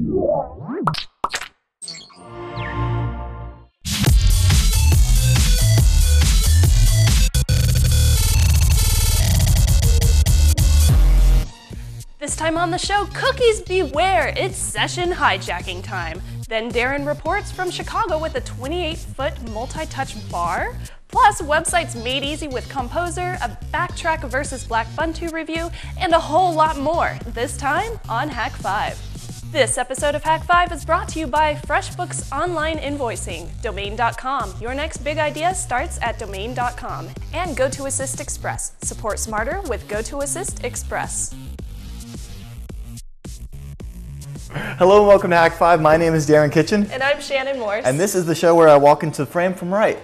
This time on the show, cookies beware, it's session hijacking time. Then Darren reports from Chicago with a 28-foot multi-touch bar, plus websites made easy with Komposer, a BackTrack versus Blackbuntu review, and a whole lot more, this time on Hak5. This episode of Hak5 is brought to you by FreshBooks Online Invoicing, Domain.com. Your next big idea starts at Domain.com. And GoToAssist Express. Support smarter with GoToAssist Express. Hello and welcome to Hak5. My name is Darren Kitchen. And I'm Shannon Morse. And this is the show where I walk into the frame from right.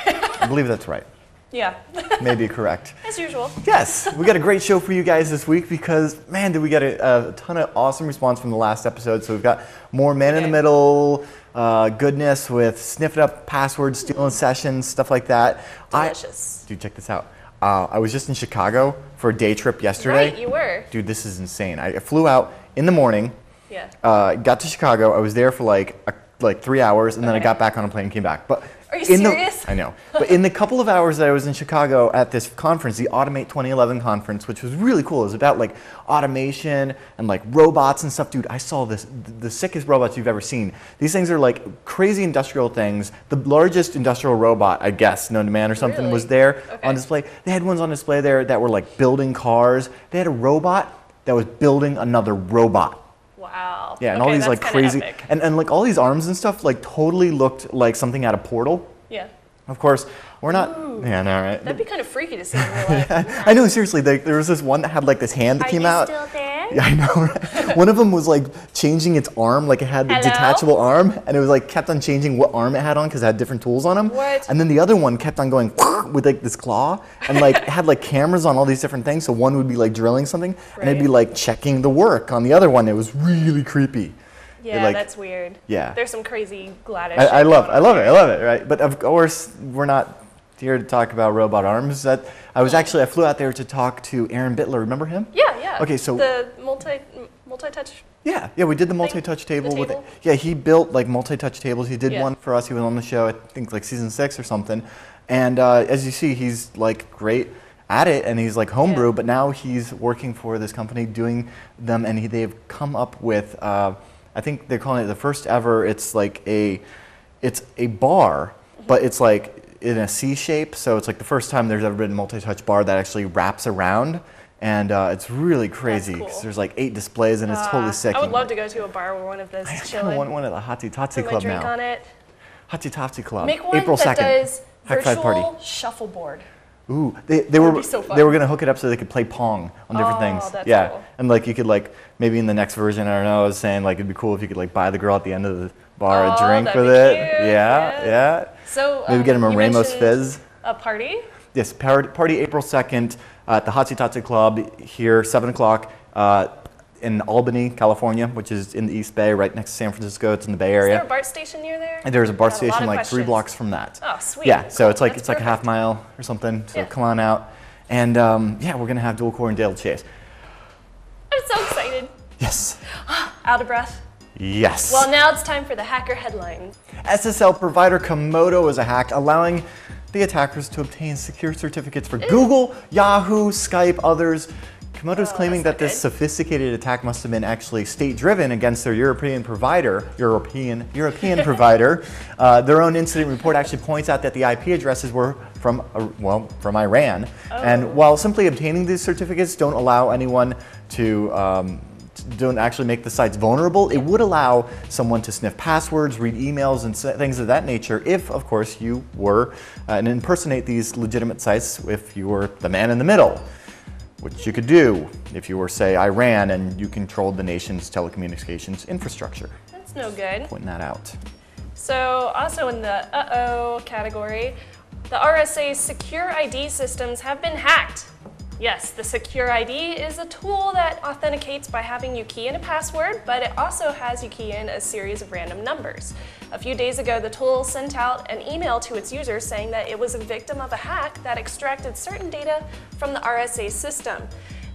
I believe that's right. Yeah. Maybe correct. As usual. Yes. We got a great show for you guys this week because, man, did we get a ton of awesome response from the last episode. So we've got more man in the middle goodness with sniffing up passwords, stealing sessions, stuff like that. Delicious. Dude, check this out. I was just in Chicago for a day trip yesterday. Right, you were. Dude, this is insane. I flew out in the morning. Yeah. Got to Chicago. I was there for like 3 hours, and then I got back on a plane and came back. But are you serious? I know. But in the couple of hours that I was in Chicago at this conference, the Automate 2011 conference, which was really cool. It was about like automation and like robots and stuff. Dude, I saw the sickest robots you've ever seen. These things are like crazy industrial things. The largest industrial robot, I guess, known to man or something, was there on display. They had ones on display there that were like building cars. They had a robot that was building another robot. Wow. Yeah, and all these like crazy, and like all these arms and stuff like totally looked like something out of Portal. Yeah. Of course, we're not. Ooh. Yeah, no, right? That'd be kind of freaky to see in real life. I know, seriously. There was this one that had like this hand that came out. Are you still there? Yeah, I know. Right? One of them was like changing its arm, like it had the detachable arm, and it was like kept on changing what arm it had on because it had different tools on them. What? And then the other one kept on going with like this claw, and like it had like cameras on all these different things. So one would be like drilling something, and it'd be like checking the work on the other one. It was really creepy. Yeah, like, that's weird. Yeah. There's some crazy Gladys. I love it, right? But of course, we're not here to talk about robot arms. I flew out there to talk to Aaron Bittler. Remember him? Yeah, yeah. Okay, so the multi-touch. Yeah, we did the multi-touch table with it. Yeah, he built like multi-touch tables. He did one for us. He was on the show, I think like season 6 or something. And as you see, he's like great at it, and he's like homebrew. But now he's working for this company doing them, and they've come up with. I think they're calling it the first ever. It's like it's a bar, but it's like in a C shape. So it's like the first time there's ever been a multi-touch bar that actually wraps around, and it's really crazy because the's like 8 displays and it's totally sick. I would love to go to a bar where one of those is chilling. I want one at the Hotty Club drink now. On it. Hotty Club. Make one April that 2nd. does Hak5 party. virtual shuffleboard. Ooh, they were so fun. they were gonna hook it up so they could play Pong on different things. That's yeah, cool. And like you could like maybe in the next version, I don't know, I was saying like it'd be cool if you could like buy the girl at the end of the bar a drink with it. Cute. Yeah. So maybe get him a Ramos Fizz. A party? Yes, party April 2nd at the Hotty Club here, 7 o'clock in Albany, California, which is in the East Bay, right next to San Francisco. It's in the Bay Area. Is there a BART station near there? And there's a BART station like 3 blocks from that. Oh, sweet. Yeah, so it's like That's a half mile or something. So come on out, and yeah, we're gonna have dual core and Dale Chase. I'm so excited. Yes. Out of breath. Yes. Well, now it's time for the hacker headline. SSL provider Komodo is a hack allowing the attackers to obtain secure certificates for Google, Yahoo, Skype, others. Komodo is claiming that this sophisticated attack must have been actually state-driven against their European provider. Their own incident report actually points out that the IP addresses were from Iran. And while simply obtaining these certificates don't allow anyone to don't actually make the sites vulnerable, it would allow someone to sniff passwords, read emails, and things of that nature if, of course, you were and impersonate these legitimate sites if you were the man in the middle, which you could do if you were, say, Iran and you controlled the nation's telecommunications infrastructure. That's no good. Pointing that out. So also in the uh-oh category, the RSA's secure ID systems have been hacked. Yes, the Secure ID is a tool that authenticates by having you key in a password, but it also has you key in a series of random numbers. A few days ago, the tool sent out an email to its users saying that it was a victim of a hack that extracted certain data from the RSA system.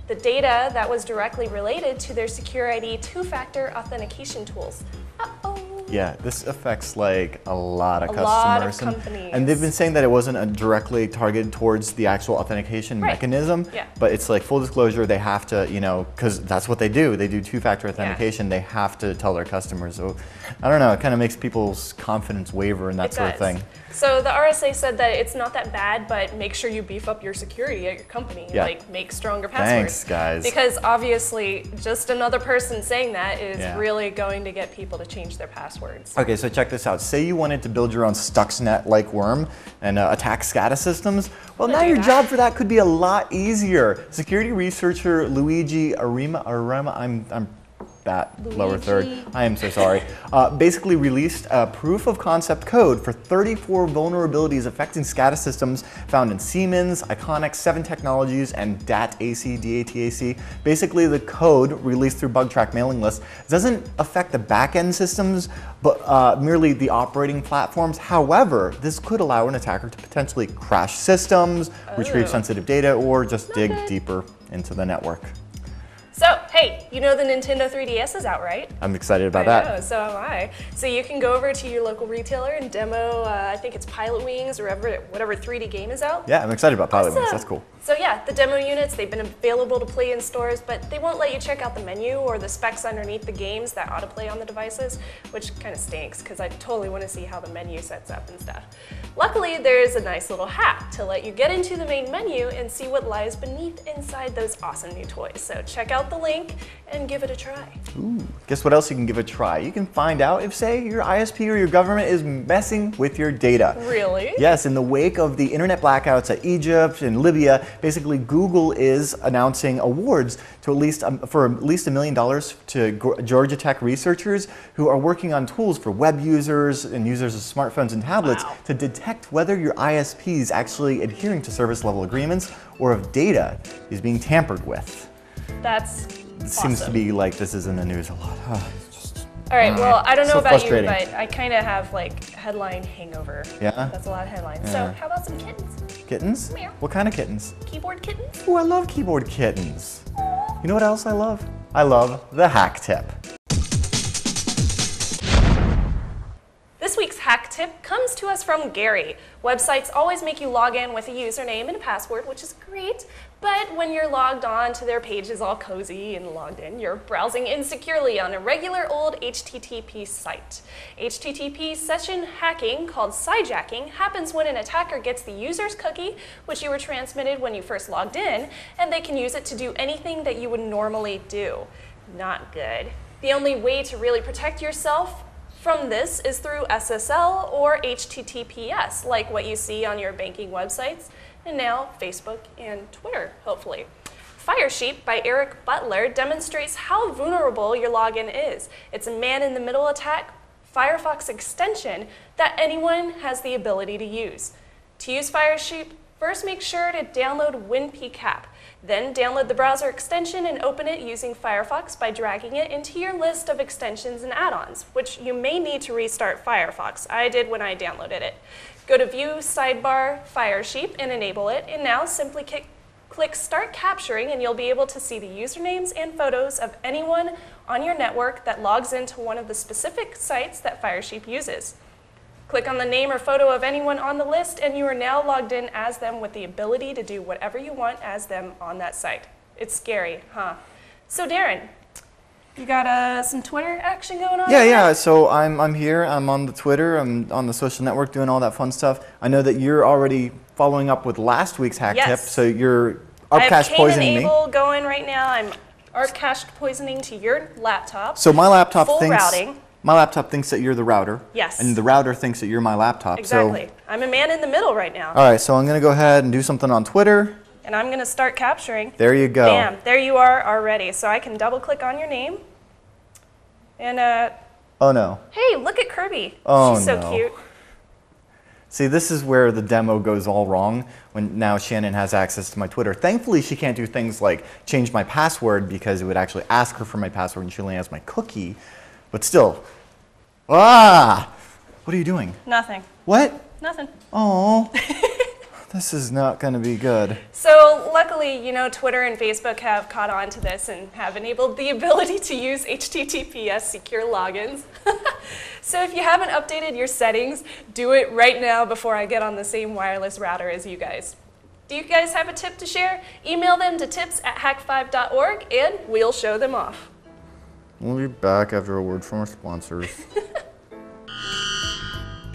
the data that was directly related to their Secure ID two-factor authentication tools. Uh-oh. Yeah, this affects like a lot of customers. A lot of companies. And they've been saying that it wasn't directly targeted towards the actual authentication mechanism, but it's like full disclosure, they have to, you know, because that's what they do. They do two-factor authentication. They have to tell their customers. So I don't know, it kind of makes people's confidence waver and that sort of thing. So the RSA said that it's not that bad, but make sure you beef up your security at your company. Like make stronger passwords. Thanks, guys. Because obviously just another person saying that is really going to get people to change their passwords. Okay, so check this out. Say you wanted to build your own Stuxnet-like worm and attack SCADA systems. Well, now your job for that could be a lot easier. Security researcher Luigi Arima, I'm that lower third. I am so sorry. Basically released a proof of concept code for 34 vulnerabilities affecting SCADA systems found in Siemens, Iconic, 7 Technologies, and DATAC. Basically, the code released through BugTrack mailing list doesn't affect the back-end systems, but merely the operating platforms. However, this could allow an attacker to potentially crash systems, retrieve sensitive data, or just dig deeper into the network. So, hey, you know the Nintendo 3DS is out, right? I'm excited about that. I know, so am I. So you can go over to your local retailer and demo, I think it's Pilot Wings or whatever 3D game is out. Yeah, I'm excited about Pilot Wings, that's cool. So yeah, the demo units, they've been available to play in stores, but they won't let you check out the menu or the specs underneath the games that autoplay on the devices, which kind of stinks because I totally want to see how the menu sets up and stuff. Luckily, there's a nice little hack to let you get into the main menu and see what lies beneath inside those awesome new toys. So check out the link and give it a try. Ooh, guess what else you can give a try? You can find out if, say, your ISP or your government is messing with your data. Really? Yes, in the wake of the internet blackouts at Egypt and Libya, basically Google is announcing awards to for at least $1 million to Georgia Tech researchers who are working on tools for web users and users of smartphones and tablets to detect whether your ISP is actually adhering to service level agreements or if data is being tampered with. That's It seems to be like this is in the news a lot. All right, well, I don't know about you, frustrating. but I kind of have like headline hangover. Yeah? That's a lot of headlines. So how about some kittens? Kittens? Meow. What kind of kittens? Keyboard kittens? Ooh, I love keyboard kittens. You know what else I love? I love the hack tip. This week's hack tip comes to us from Gary. Websites always make you log in with a username and a password, which is great, but when you're logged on to their pages all cozy and logged in, you're browsing insecurely on a regular old HTTP site. HTTP session hacking, called hijacking, happens when an attacker gets the user's cookie, which you were transmitted when you first logged in, and they can use it to do anything that you would normally do. Not good. The only way to really protect yourself from this is through SSL or HTTPS, like what you see on your banking websites, and now Facebook and Twitter, hopefully. Firesheep by Eric Butler demonstrates how vulnerable your login is. It's a man-in-the-middle attack Firefox extension that anyone has the ability to use. To use Firesheep, first make sure to download WinPCAP. Then download the browser extension and open it using Firefox by dragging it into your list of extensions and add-ons, which you may need to restart Firefox. I did when I downloaded it. Go to View Sidebar Firesheep and enable it, and now simply click Start Capturing and you'll be able to see the usernames and photos of anyone on your network that logs into one of the specific sites that Firesheep uses. Click on the name or photo of anyone on the list and you are now logged in as them with the ability to do whatever you want as them on that site. It's scary, huh? So Darren, you got some Twitter action going on? Yeah. So I'm here. I'm on the Twitter. I'm on the social network doing all that fun stuff. I know that you're already following up with last week's hack tip. So you're arp-cache poisoning me. I have Cain and Abel going right now. I'm arp-cache poisoning to your laptop. So my laptop full routing. My laptop thinks that you're the router. Yes. And the router thinks that you're my laptop. Exactly. So, I'm a man in the middle right now. All right, so I'm going to go ahead and do something on Twitter. And I'm going to start capturing. There you go. Bam, there you are already. So I can double click on your name. And, oh no. Hey, look at Kirby. Oh, she's so no. cute. See, this is where the demo goes all wrong when now Shannon has access to my Twitter. Thankfully, she can't do things like change my password because it would actually ask her for my password and she only has my cookie. But still. Ah! What are you doing? Nothing. What? Nothing. Oh. This is not going to be good. So luckily, you know, Twitter and Facebook have caught on to this and have enabled the ability to use HTTPS secure logins. So if you haven't updated your settings, do it right now before I get on the same wireless router as you guys. Do you guys have a tip to share? Email them to tips@hak5.org and we'll show them off. We'll be back after a word from our sponsors.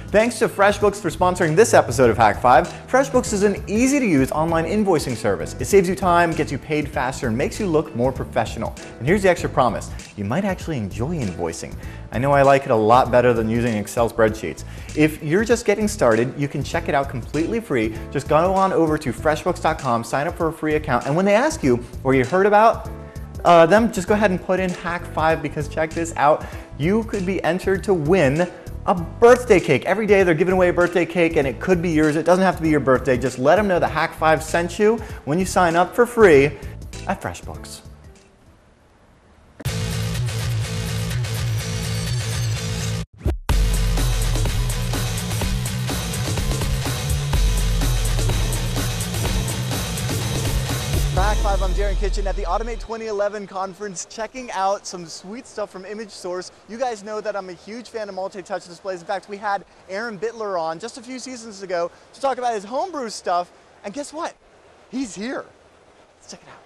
Thanks to FreshBooks for sponsoring this episode of Hak5. FreshBooks is an easy-to-use online invoicing service. It saves you time, gets you paid faster, and makes you look more professional. And here's the extra promise. You might actually enjoy invoicing. I know I like it a lot better than using Excel spreadsheets. If you're just getting started, you can check it out completely free. Just go on over to freshbooks.com, sign up for a free account, and when they ask you where you heard about them, just go ahead and put in Hak5 because check this out. You could be entered to win a birthday cake. Every day they're giving away a birthday cake and it could be yours. It doesn't have to be your birthday. Just let them know that Hak5 sent you when you sign up for free at FreshBooks. Hak5, I'm Darren Kitchen at the Automate 2011 conference, checking out some sweet stuff from Image Source. You guys know that I'm a huge fan of multi-touch displays. In fact, we had Aaron Bittler on just a few seasons ago to talk about his homebrew stuff, and guess what? He's here. Let's check it out.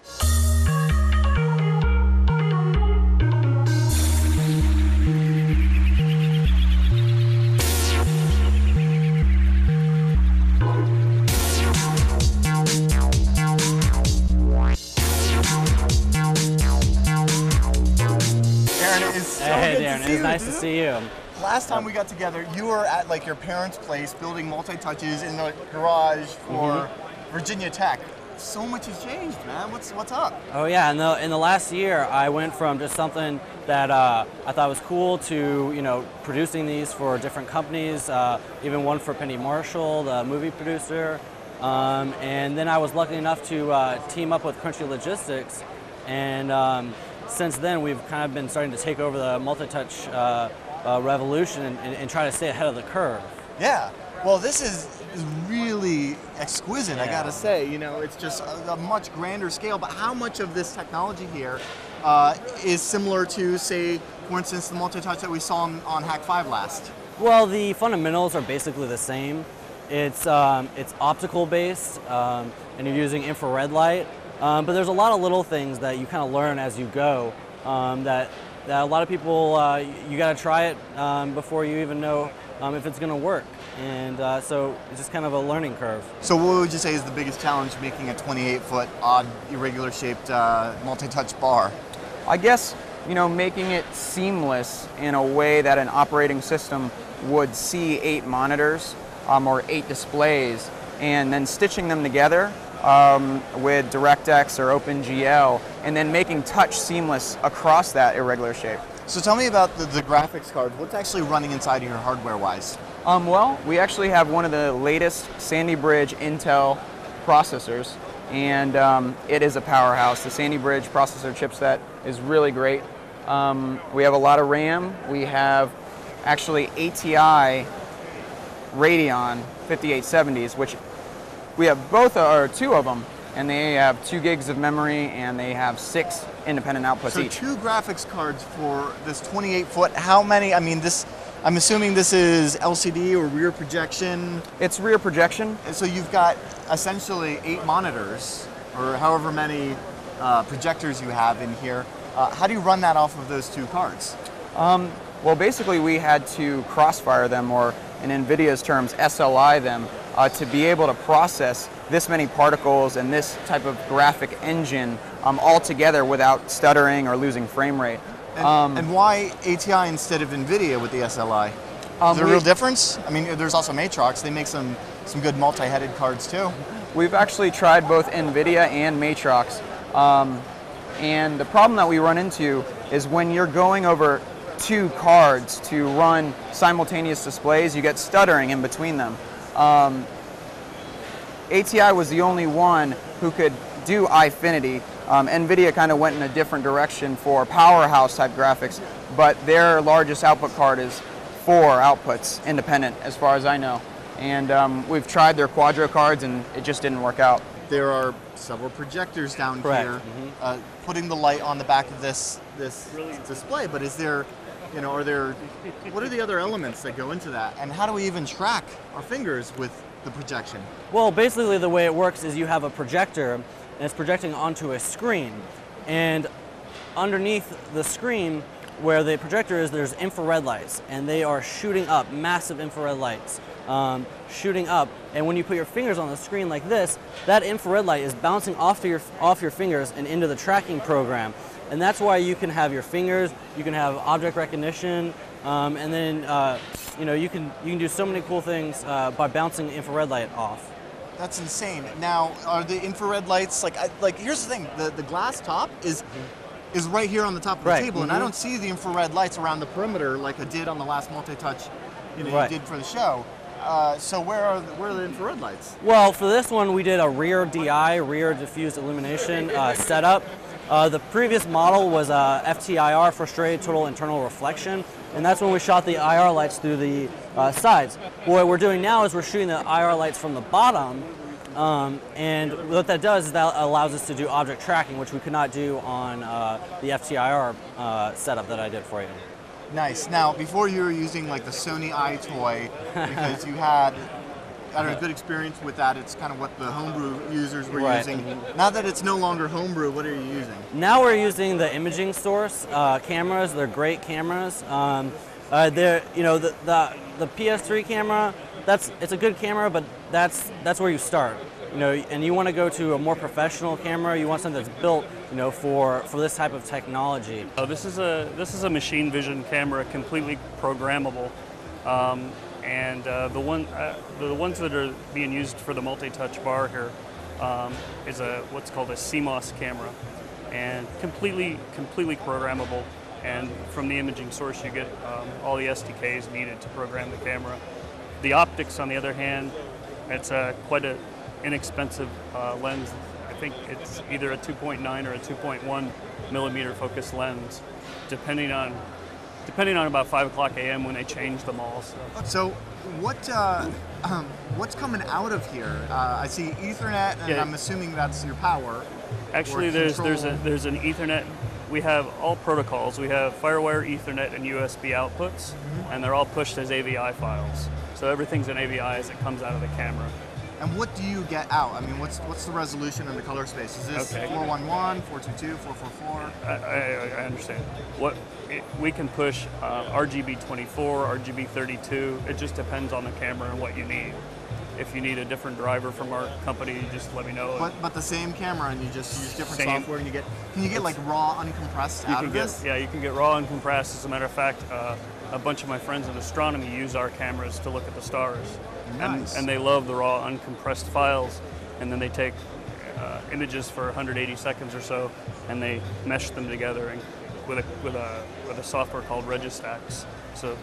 Hey Darren, it's nice to see you. Last time we got together, you were at like your parents' place building multi-touches in the garage for Virginia Tech. So much has changed, man. What's up? Oh yeah, in the last year, I went from just something that I thought was cool to producing these for different companies, even one for Penny Marshall, the movie producer, and then I was lucky enough to team up with Crunchy Logistics, and since then, we've kind of been starting to take over the multi-touch revolution and try to stay ahead of the curve. Yeah. Well, this is really exquisite, yeah. I gotta say. You know, it's just a much grander scale, but how much of this technology here is similar to, say, for instance, the multi-touch that we saw on Hak5 last? Well, the fundamentals are basically the same. It's optical based, and you're using infrared light. But there's a lot of little things that you kind of learn as you go that a lot of people, you got to try it before you even know if it's going to work. And so it's just kind of a learning curve. So what would you say is the biggest challenge making a 28-foot odd, irregular shaped multi-touch bar? I guess, making it seamless in a way that an operating system would see 8 monitors or 8 displays and then stitching them together with DirectX or OpenGL, and then making touch seamless across that irregular shape. So tell me about the graphics card. What's actually running inside of here hardware-wise? Well, we actually have one of the latest Sandy Bridge Intel processors, and it is a powerhouse. The Sandy Bridge processor chipset is really great. We have a lot of RAM. We have actually ATI Radeon 5870s, which we have two of them, and they have 2 gigs of memory, and they have 6 independent outputs each. So 2 graphics cards for this 28-foot. How many? I mean, I'm assuming this is LCD or rear projection. It's rear projection. And so you've got essentially 8 monitors, or however many projectors you have in here. How do you run that off of those 2 cards? Well, basically we had to crossfire them, or in NVIDIA's terms, SLI them, to be able to process this many particles and this type of graphic engine all together without stuttering or losing frame rate. And why ATI instead of NVIDIA with the SLI? Is there a real difference? I mean, there's also Matrox. They make some good multi-headed cards too. We've actually tried both NVIDIA and Matrox. And the problem that we run into is when you're going over 2 cards to run simultaneous displays, you get stuttering in between them. ATI was the only one who could do Eyefinity. NVIDIA kind of went in a different direction for powerhouse type graphics, but their largest output card is 4 outputs independent, as far as I know. And we've tried their Quadro cards, and it just didn't work out. There are several projectors down Correct. here, putting the light on the back of this display. But is there, you know, what are the other elements that go into that? And how do we even track our fingers with the projection? Well, basically the way it works is you have a projector, and it's projecting onto a screen. And underneath the screen where the projector is, there's infrared lights, and they are shooting up, massive infrared lights, shooting up. And when you put your fingers on the screen like this, that infrared light is bouncing off your fingers and into the tracking program. And that's why you can have your fingers, you can have object recognition, and then you know, you can do so many cool things by bouncing infrared light off. That's insane. Now, are the infrared lights like here's the thing: the glass top is right here on the top of the table, and I don't see the infrared lights around the perimeter like I did on the last multi-touch, you did for the show. So where are the infrared lights? Well, for this one, we did a rear DI, rear diffused illumination setup. The previous model was FTIR, frustrated total internal reflection, and that's when we shot the IR lights through the sides. What we're doing now is we're shooting the IR lights from the bottom, and what that does is that allows us to do object tracking, which we could not do on the FTIR setup that I did for you. Nice. Now, before you were using like the Sony iToy because you had a good experience with that. It's kind of what the homebrew users were using. Now that it's no longer homebrew, what are you using? Now we're using the imaging source cameras. They're great cameras. They're, you know, the PS3 camera. It's a good camera, but that's where you start. You know, and you want to go to a more professional camera. You want something that's built, you know, for this type of technology. This is a machine vision camera, completely programmable, and the ones that are being used for the multi-touch bar here is what's called a CMOS camera, and completely programmable. And from the imaging source, you get all the SDKs needed to program the camera. The optics, on the other hand, it's quite an inexpensive lens. I think it's either a 2.9 or a 2.1 millimeter focus lens, depending on about 5 o'clock a.m. when they change them all. So what's coming out of here? I see Ethernet, and I'm assuming that's your power. Actually, there's an Ethernet. We have all protocols. We have FireWire, Ethernet, and USB outputs, and they're all pushed as AVI files. So everything's an AVI as it comes out of the camera. And what do you get out? I mean, what's the resolution and the color space? Is this 411, 422, 444? I understand. We can push RGB 24, RGB 32. It just depends on the camera and what you need. If you need a different driver from our company, you just let me know. But the same camera, and you just use different software, and can you get like raw uncompressed out of this? Yeah, you can get raw uncompressed. As a matter of fact, a bunch of my friends in astronomy use our cameras to look at the stars. Nice. And they love the raw uncompressed files, and then they take images for 180 seconds or so, and they mesh them together with a software called Registax. So.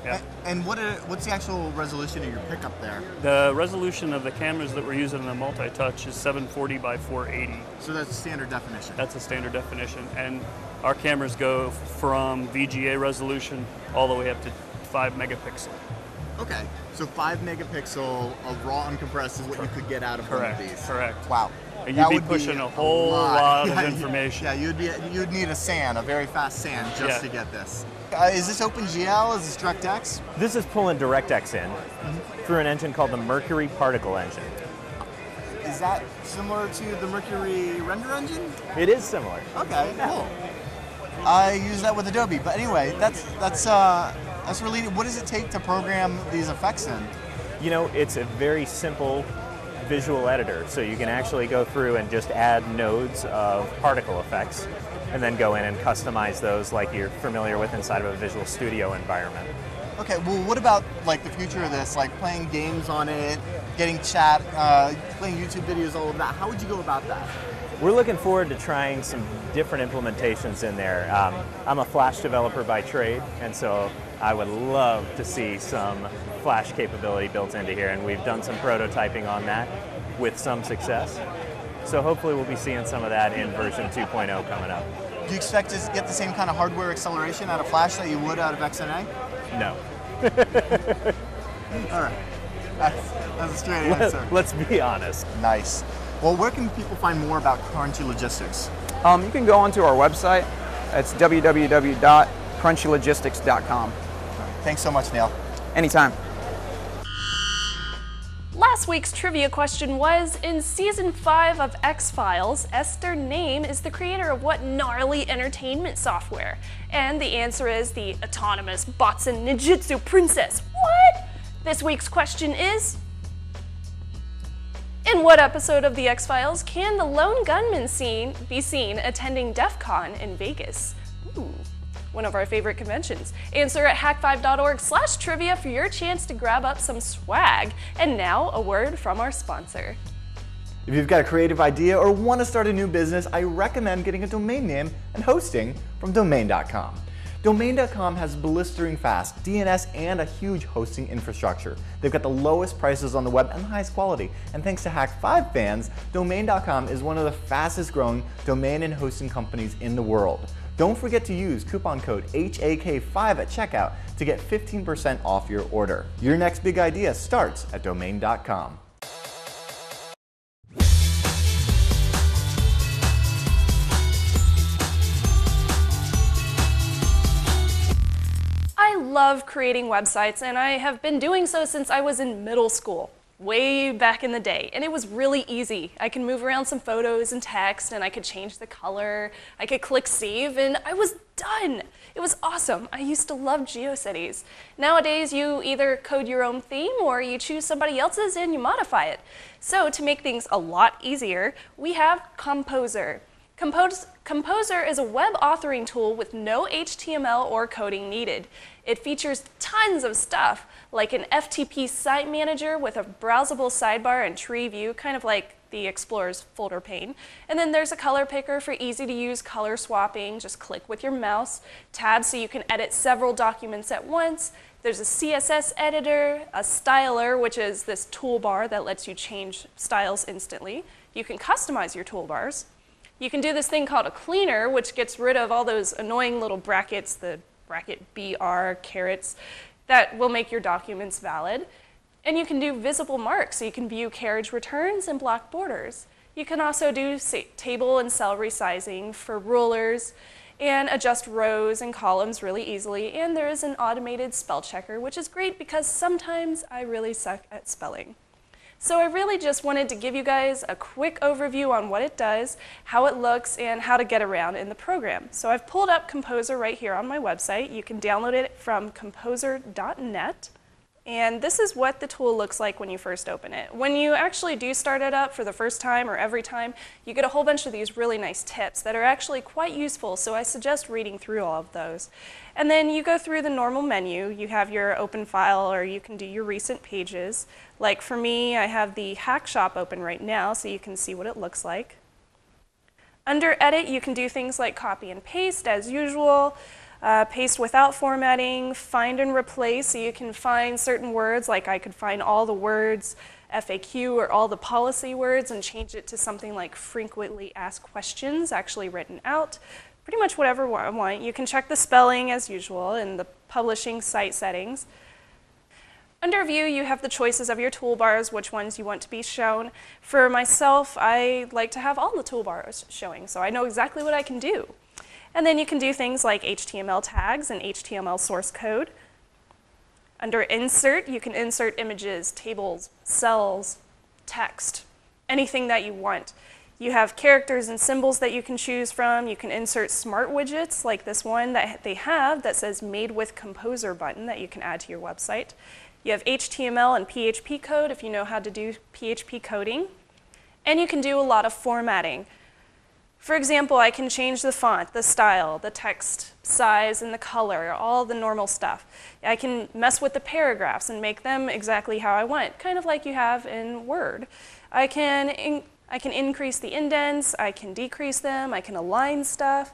Yeah. And what's the actual resolution of your pickup there? The resolution of the cameras that we're using in the multi-touch is 740 by 480. So that's standard definition? That's a standard definition. And our cameras go from VGA resolution all the way up to 5 megapixel. Okay, so 5 megapixel of raw uncompressed is what you could get out of one of these? Correct. Wow. And you'd be pushing a whole lot of information. Yeah, you'd need a SAN, a very fast SAN, just to get this. Is this OpenGL? Is this DirectX? This is pulling DirectX in through an engine called the Mercury Particle Engine. Is that similar to the Mercury render engine? It is similar. Okay, cool. I use that with Adobe, but anyway, that's really. What does it take to program these effects in? You know, it's a very simple visual editor, so you can actually go through and just add nodes of particle effects, and then go in and customize those like you're familiar with inside of a Visual Studio environment. Okay, well, what about like the future of this, like playing games on it, getting chat, playing YouTube videos, all of that? How would you go about that? We're looking forward to trying some different implementations in there. I'm a Flash developer by trade, and so I would love to see some Flash capability built into here, and we've done some prototyping on that with some success. So hopefully we'll be seeing some of that in version 2.0 coming up. Do you expect to get the same kind of hardware acceleration out of Flash that you would out of XNA? No. All right. That's a straight answer. Let's be honest. Nice. Well, where can people find more about Crunchy Logistics? You can go onto our website. It's www.crunchylogistics.com. Thanks so much, Neil. Anytime. Last week's trivia question was, in Season 5 of X-Files, Esther Name is the creator of what gnarly entertainment software? And the answer is the autonomous bots and ninjutsu princess. What? This week's question is, in what episode of the X-Files can the lone gunman be seen attending DEF CON in Vegas? Ooh, one of our favorite conventions. Answer at hak5.org/trivia for your chance to grab up some swag. And now, a word from our sponsor. If you've got a creative idea or want to start a new business, I recommend getting a domain name and hosting from domain.com. Domain.com has blistering fast DNS and a huge hosting infrastructure. They've got the lowest prices on the web and the highest quality. And thanks to Hak5 fans, Domain.com is one of the fastest growing domain and hosting companies in the world. Don't forget to use coupon code HAK5 at checkout to get 15% off your order. Your next big idea starts at Domain.com. I love creating websites, and I have been doing so since I was in middle school, way back in the day, and it was really easy. I can move around some photos and text, and I could change the color, I could click save, and I was done. It was awesome. I used to love GeoCities. Nowadays, you either code your own theme or you choose somebody else's and you modify it. So to make things a lot easier, we have Komposer. Komposer is a web authoring tool with no HTML or coding needed. It features tons of stuff, like an FTP site manager with a browsable sidebar and tree view, kind of like the Explorer's folder pane. And then there's a color picker for easy-to-use color swapping. Just click with your mouse. Tabs so you can edit several documents at once. There's a CSS editor, a styler, which is this toolbar that lets you change styles instantly. You can customize your toolbars. You can do this thing called a cleaner, which gets rid of all those annoying little brackets, the bracket BR, carrots, that will make your documents valid. And you can do visible marks, so you can view carriage returns and block borders. You can also do table and cell resizing for rulers and adjust rows and columns really easily. And there is an automated spell checker, which is great because sometimes I really suck at spelling. So I really just wanted to give you guys a quick overview on what it does, how it looks, and how to get around in the program. So I've pulled up Komposer right here on my website. You can download it from komposer.net. And this is what the tool looks like when you first open it. When you actually do start it up for the first time or every time, you get a whole bunch of these really nice tips that are actually quite useful, so I suggest reading through all of those. And then you go through the normal menu. You have your open file, or you can do your recent pages. Like for me, I have the Hack Shop open right now, so you can see what it looks like. Under Edit, you can do things like copy and paste as usual. Paste without formatting, find and replace, so you can find certain words, like I could find all the words FAQ or all the policy words and change it to something like frequently asked questions actually written out. Pretty much whatever I want. You can check the spelling as usual in the publishing site settings. Under View, you have the choices of your toolbars, which ones you want to be shown. For myself, I like to have all the toolbars showing, so I know exactly what I can do. And then you can do things like HTML tags and HTML source code. Under Insert, you can insert images, tables, cells, text, anything that you want. You have characters and symbols that you can choose from. You can insert smart widgets like this one that they have that says Made with Komposer button that you can add to your website. You have HTML and PHP code if you know how to do PHP coding. And you can do a lot of formatting. For example, I can change the font, the style, the text size, and the color, all the normal stuff. I can mess with the paragraphs and make them exactly how I want, kind of like you have in Word. I can increase the indents, I can decrease them, I can align stuff.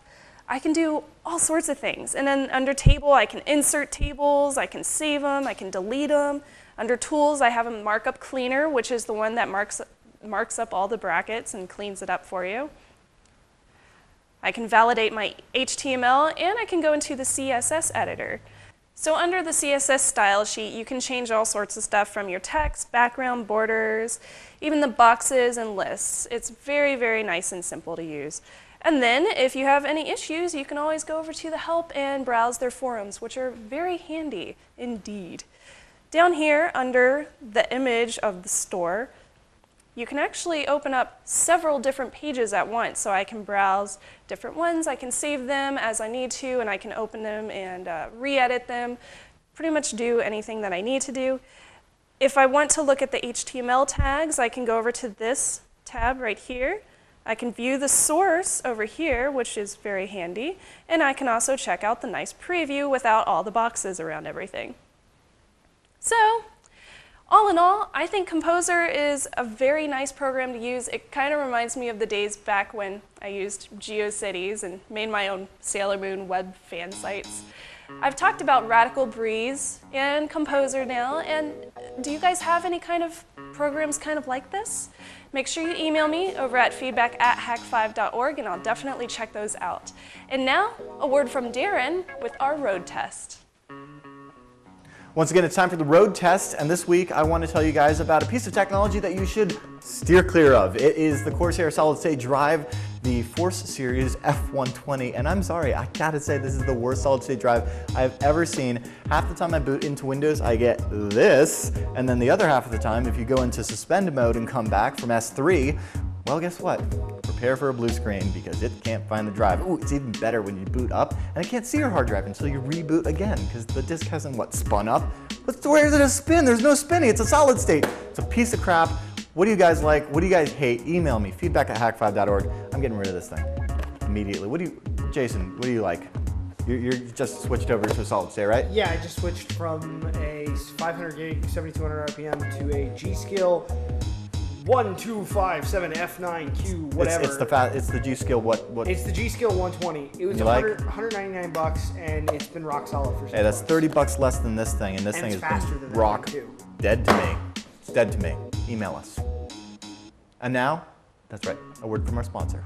I can do all sorts of things. And then under Table, I can insert tables, I can save them, I can delete them. Under Tools, I have a Markup Cleaner, which is the one that marks up all the brackets and cleans it up for you. I can validate my HTML, and I can go into the CSS editor. So under the CSS style sheet, you can change all sorts of stuff from your text, background, borders, even the boxes and lists. It's very, very nice and simple to use. And then if you have any issues, you can always go over to the help and browse their forums, which are very handy indeed. Down here under the image of the store, you can actually open up several different pages at once. So I can browse different ones, I can save them as I need to, and I can open them and re-edit them, pretty much do anything that I need to do. If I want to look at the HTML tags, I can go over to this tab right here. I can view the source over here, which is very handy, and I can also check out the nice preview without all the boxes around everything. So, all in all, I think Komposer is a very nice program to use. It kind of reminds me of the days back when I used GeoCities and made my own Sailor Moon web fan sites. I've talked about Radical Breeze and Komposer now, and do you guys have any kind of programs kind of like this? Make sure you email me over at feedback@hak5.org, and I'll definitely check those out. And now, a word from Darren with our road test. Once again, it's time for the road test, and this week I want to tell you guys about a piece of technology that you should steer clear of. It is the Corsair solid-state drive, the Force Series F120, and I'm sorry, I gotta say this is the worst solid-state drive I've ever seen. Half the time I boot into Windows, I get this, and then the other half of the time, if you go into suspend mode and come back from S3, well, guess what? Prepare for a blue screen because it can't find the drive. Ooh, it's even better when you boot up and it can't see your hard drive until you reboot again because the disk hasn't, what, spun up? Where is it a spin? There's no spinning. It's a solid state. It's a piece of crap. What do you guys like? What do you guys hate? Email me, feedback@hak5.org. I'm getting rid of this thing immediately. Jason, what do you like? You're just switched over to a solid state, right? Yeah, I just switched from a 500 gig, 7200 RPM to a G.Skill 1257 F9Q, whatever. It's the G.Skill what? It's the G.Skill 120. It was $199 and it's been rock solid for 6 Hey, that's months. $30 less than this thing, and this thing has been rock dead to me. It's dead to me. Email us. And now, that's right, a word from our sponsor.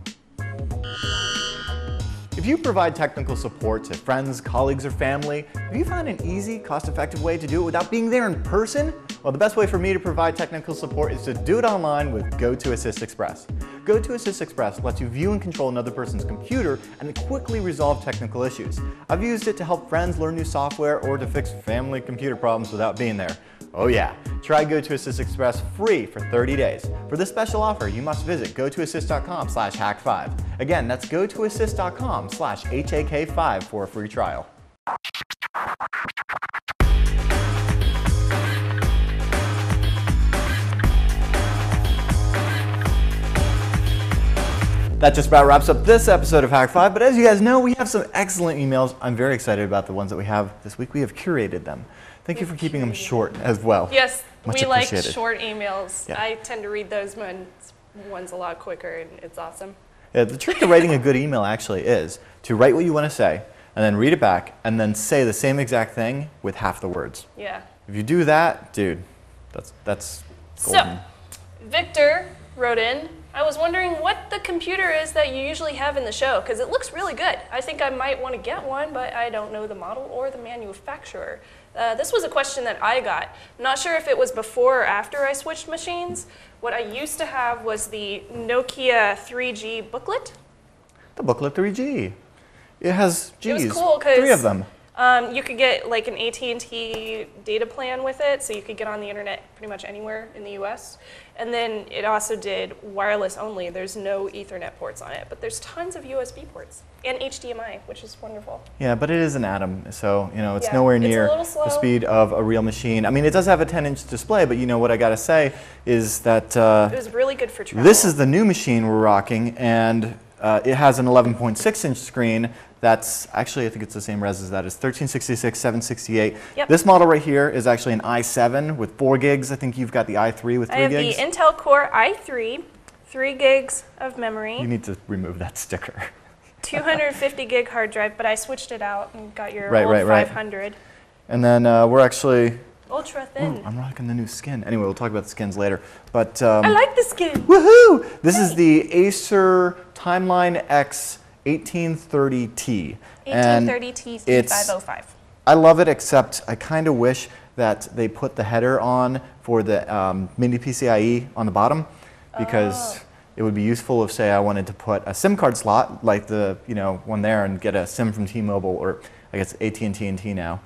If you provide technical support to friends, colleagues, or family, have you found an easy, cost-effective way to do it without being there in person? Well, the best way for me to provide technical support is to do it online with GoToAssist Express. GoToAssist Express lets you view and control another person's computer and quickly resolve technical issues. I've used it to help friends learn new software or to fix family computer problems without being there. Oh yeah, try GoToAssist Express free for 30 days. For this special offer, you must visit gotoassist.com/hak5. Again, that's gotoassist.com/HAK5 for a free trial. That just about wraps up this episode of Hak5, but as you guys know, we have some excellent emails. I'm very excited about the ones that we have this week. We have curated them. Thank you for keeping them short as well. Yes, Much we like appreciated. short emails. Yeah. I tend to read those ones a lot quicker, and it's awesome. Yeah, the trick to writing a good email actually is to write what you want to say, and then read it back, and then say the same exact thing with half the words. Yeah. If you do that, dude, that's golden. So, Victor wrote in, I was wondering what the computer is that you usually have in the show, because it looks really good. I think I might want to get one, but I don't know the model or the manufacturer. This was a question that I got. I'm not sure if it was before or after I switched machines. What I used to have was the Nokia 3G booklet. The booklet 3G. It has Gs. It was cool because 3 of them. You could get like an AT&T data plan with it, so you could get on the internet pretty much anywhere in the US. And then it also did wireless only. There's no Ethernet ports on it, but there's tons of USB ports and HDMI, which is wonderful. Yeah, but it is an Atom, so it's Yeah, nowhere it's a near little slow. the speed of a real machine. I mean, it does have a 10-inch display, but what I gotta say is that It was really good for travel. this is the new machine we're rocking, and it has an 11.6-inch screen. That's actually, I think it's the same res as that. It's 1366, 768. Yep. This model right here is actually an i7 with 4 gigs. I think you've got the i3 with 3 I have gigs. the Intel Core i3, 3 gigs of memory, You need to remove that sticker. 250 gig hard drive, but I switched it out and got your Right, old right, right. 500. And then we're actually, Ultra thin. I'm rocking the new skin. Anyway, we'll talk about the skins later. But I like the skin. woohoo! This is the Acer Timeline X 1830T. 1830T it's 505. I love it, except I kind of wish that they put the header on for the mini PCIe on the bottom, because it would be useful if, say, I wanted to put a SIM card slot like the one there and get a SIM from T-Mobile, or I guess AT&T and T now,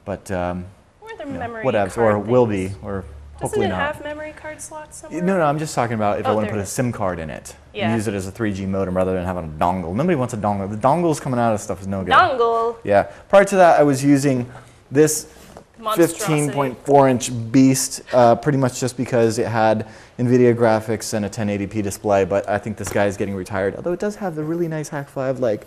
but memory whatevs, card or will things. be, or Doesn't hopefully it not. have memory card slots somewhere? No, I'm just talking about if I want to there put it a is. SIM card in it Yeah. and use it as a 3G modem rather than having a dongle. Nobody wants a dongle. The dongles coming out of stuff is no good. Dongle. Yeah. Prior to that, I was using this Monstrosity. 15.4-inch beast, pretty much just because it had NVIDIA graphics and a 1080p display, but I think this guy is getting retired, although it does have the really nice Hak5 like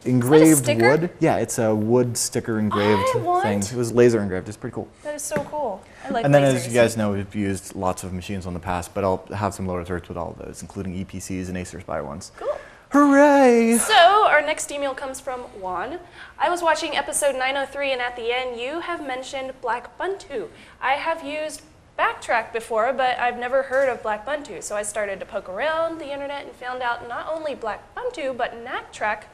engraved sticker? wood. Yeah, it's a wood sticker engraved thing. It was laser engraved. It's pretty cool. That is so cool. I like And then, lasers. as you guys know, we've used lots of machines on the past, but I'll have some lower thirds with all of those, including EPCs and Acer Spire ones. Cool. Hooray! So, our next email comes from Juan. I was watching episode 903, and at the end, you have mentioned Blackbuntu. I have used BackTrack before, but I've never heard of Blackbuntu, so I started to poke around the internet and found out not only Blackbuntu, but NACTrack,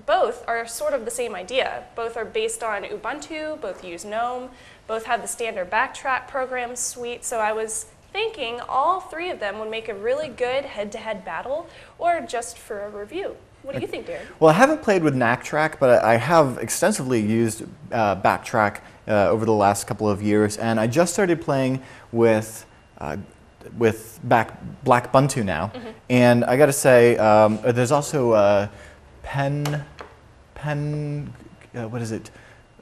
both are sort of the same idea. Both are based on Ubuntu, both use GNOME, both have the standard BackTrack program suite, so I was thinking all three of them would make a really good head-to-head battle, or just for a review. What do you think, Darren? Well, I haven't played with NACTrack, but I have extensively used BackTrack over the last couple of years, and I just started playing with Blackbuntu now. And I got to say, there's also what is it?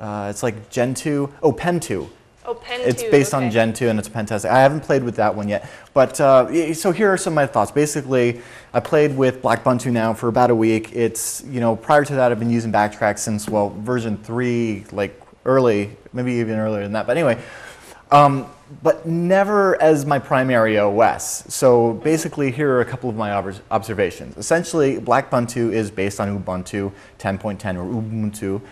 It's like Gen 2. Oh, Pen2. Oh, Pen2. It's based on okay. Gen 2 and it's pentest. I haven't played with that one yet. But so here are some of my thoughts. Basically, I played with Blackbuntu now for about a week. It's, prior to that, I've been using BackTrack since, well, version 3, like early, maybe even earlier than that. But anyway, but never as my primary OS. So basically, here are a couple of my observations. Essentially, Blackbuntu is based on Ubuntu 10.10 or Ubuntu,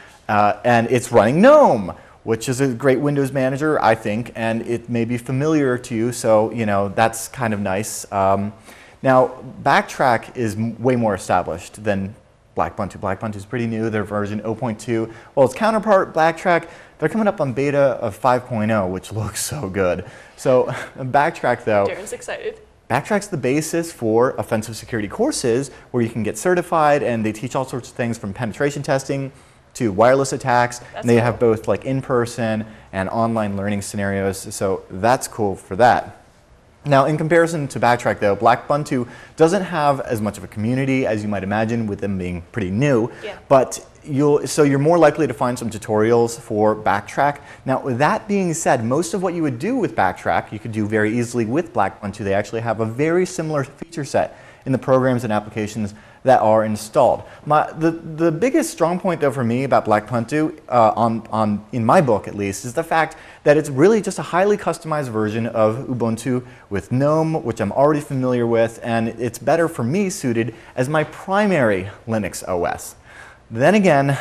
and it's running GNOME, which is a great Windows manager, I think, and it may be familiar to you, so that's kind of nice. Now, BackTrack is way more established than Blackbuntu. Blackbuntu is pretty new. Their version 0.2. Well, its counterpart, BackTrack, they're coming up on beta of 5.0, which looks so good. So BackTrack, though, Darren's excited. BackTrack's the basis for offensive security courses where you can get certified, and they teach all sorts of things from penetration testing to wireless attacks. And they have both like in-person and online learning scenarios, so that's cool for that. Now, in comparison to BackTrack, though, Blackbuntu doesn't have as much of a community as you might imagine, with them being pretty new. Yeah. But you're more likely to find some tutorials for BackTrack. Now, with that being said, most of what you would do with BackTrack, you could do very easily with Blackbuntu. They actually have a very similar feature set in the programs and applications that are installed. The biggest strong point, though, for me about Blackbuntu, in my book at least, is the fact that it's really just a highly customized version of Ubuntu with GNOME, which I'm already familiar with, and it's better for me suited as my primary Linux OS. Then again,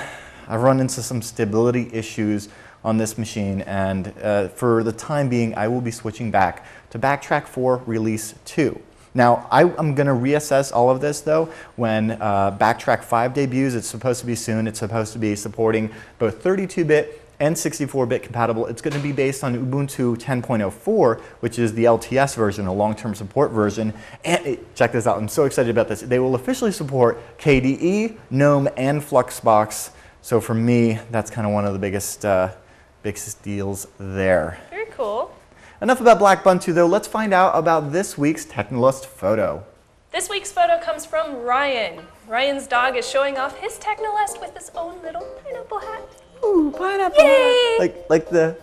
I've run into some stability issues on this machine, and for the time being, I will be switching back to BackTrack 4 Release 2. Now, I'm going to reassess all of this, though, when BackTrack 5 debuts. It's supposed to be soon. It's supposed to be supporting both 32-bit and 64-bit compatible. It's going to be based on Ubuntu 10.04, which is the LTS version, a long-term support version. And check this out. I'm so excited about this. They will officially support KDE, GNOME, and Fluxbox. So for me, that's kind of one of the biggest deals there. Very cool. Enough about Blackbuntu, though. Let's find out about this week's Technolist photo. This week's photo comes from Ryan. Ryan's dog is showing off his Technolist with his own little pineapple hat. Ooh, pineapple! Yay! Like the...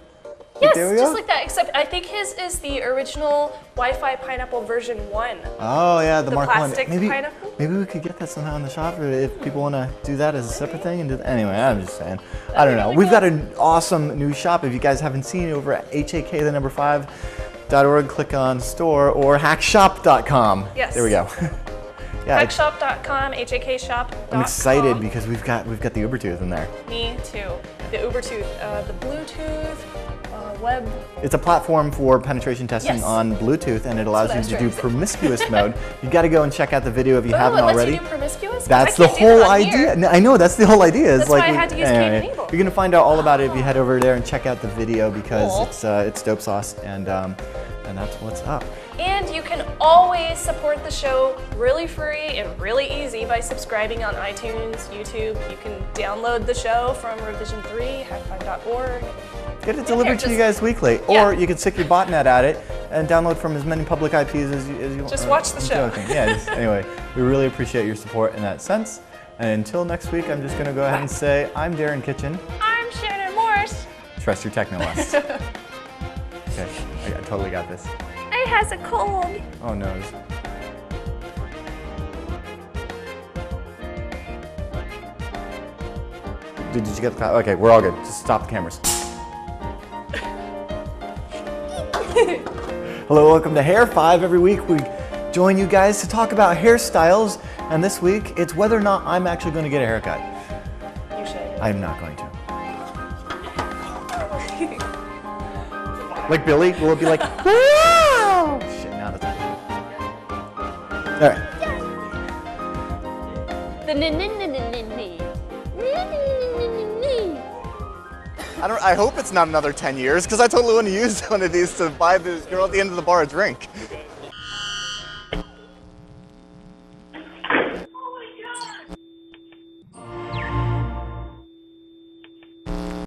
Yes, there we just go. like that, except I think his is the original Wi-Fi pineapple version 1. Oh yeah, the Mark 1. plastic pineapple? Maybe we could get that somehow in the shop if people want to do that as a separate thing. And anyway, I'm just saying. I don't know. really We've cool. got an awesome new shop. If you guys haven't seen it, over at hak5.org, click on store, or hackshop.com. Yes. There we go. Yeah, Hackshop.com, HAKshop.com. I'm excited because we've got the Ubertooth in there. Me too. The Ubertooth, the Bluetooth, web. It's a platform for penetration testing on Bluetooth, and it allows you to do promiscuous mode. You got to go and check out the video if you haven't already. It lets you do promiscuous? That's the whole idea. No, I know, that's the whole idea. That's why I had to use Cape Enable. You're gonna find out all about it if you head over there and check out the video, because it's dope sauce, and that's what's up. And you can always support the show really free and really easy by subscribing on iTunes, YouTube. You can download the show from Revision 3, Hak5.org. Get it delivered to you guys weekly, or you can stick your botnet at it and download from as many public IPs as you want. Just watch the show. Anyway, we really appreciate your support in that sense. And until next week, I'm just going to go ahead and say, I'm Darren Kitchen. I'm Shannon Morris. Trust your Technolust. Okay, I totally got this. It has a cold. Oh no. Did you get the clap? Okay, we're all good. Just stop the cameras. Hello, welcome to Hair5. Every week we join you guys to talk about hairstyles, and this week it's whether or not I'm actually going to get a haircut. You should. I'm not going to. Like Billy, will it be like, wow! Shit, now that's all right. I hope it's not another 10 years, because I totally want to use one of these to buy this girl at the end of the bar a drink.